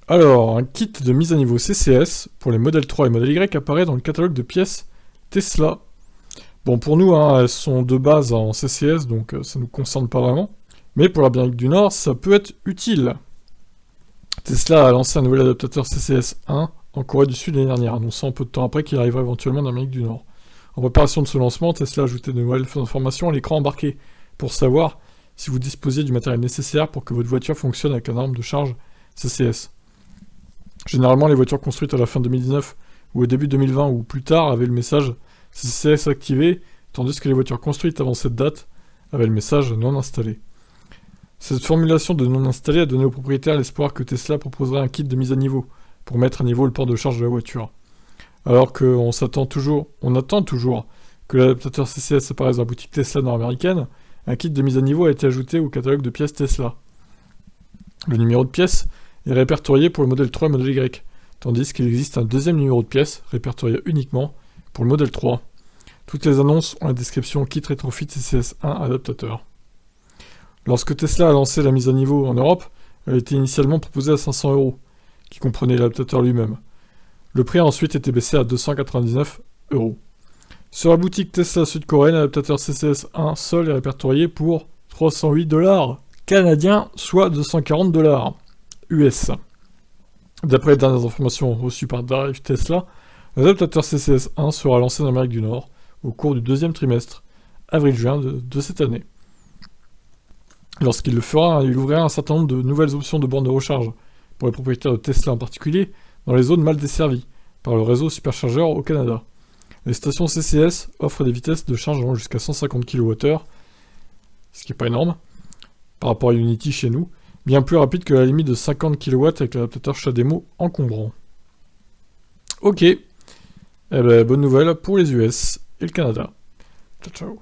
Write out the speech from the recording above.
Alors, un kit de mise à niveau CCS pour les modèles 3 et modèle Y apparaît dans le catalogue de pièces Tesla. Bon, pour nous, hein, elles sont de base en CCS, donc ça ne nous concerne pas vraiment. Mais pour l'Amérique du Nord, ça peut être utile. Tesla a lancé un nouvel adaptateur CCS 1 en Corée du Sud l'année dernière, annonçant peu de temps après qu'il arriverait éventuellement en Amérique du Nord. En préparation de ce lancement, Tesla a ajouté de nouvelles informations à l'écran embarqué pour savoir si vous disposiez du matériel nécessaire pour que votre voiture fonctionne avec un arme de charge CCS. Généralement, les voitures construites à la fin 2019 ou au début 2020 ou plus tard avaient le message CCS activé, tandis que les voitures construites avant cette date avaient le message non installé. Cette formulation de non installé a donné aux propriétaires l'espoir que Tesla proposerait un kit de mise à niveau pour mettre à niveau le port de charge de la voiture. Alors qu'on attend toujours que l'adaptateur CCS apparaisse dans la boutique Tesla nord-américaine, un kit de mise à niveau a été ajouté au catalogue de pièces Tesla. Le numéro de pièce est répertorié pour le modèle 3 et le modèle Y, tandis qu'il existe un deuxième numéro de pièce répertorié uniquement pour le modèle 3. Toutes les annonces ont la description Kit Retrofit CCS 1 adaptateur. Lorsque Tesla a lancé la mise à niveau en Europe, elle était initialement proposée à 500 €, qui comprenait l'adaptateur lui-même. Le prix a ensuite été baissé à 299 €. Sur la boutique Tesla sud-coréenne, l'adaptateur CCS 1 seul est répertorié pour 308 $ canadiens, soit 240 $ US. D'après les dernières informations reçues par Drive Tesla, l'adaptateur CCS 1 sera lancé en Amérique du Nord au cours du deuxième trimestre, avril-juin de cette année. Lorsqu'il le fera, il ouvrira un certain nombre de nouvelles options de bornes de recharge, pour les propriétaires de Tesla en particulier, dans les zones mal desservies, par le réseau superchargeur au Canada. Les stations CCS offrent des vitesses de charge allant jusqu'à 150 kWh, ce qui n'est pas énorme, par rapport à Unity chez nous, bien plus rapide que la limite de 50 kW avec l'adaptateur CHAdeMO encombrant. Ok, eh ben, bonne nouvelle pour les US et le Canada. Ciao ciao.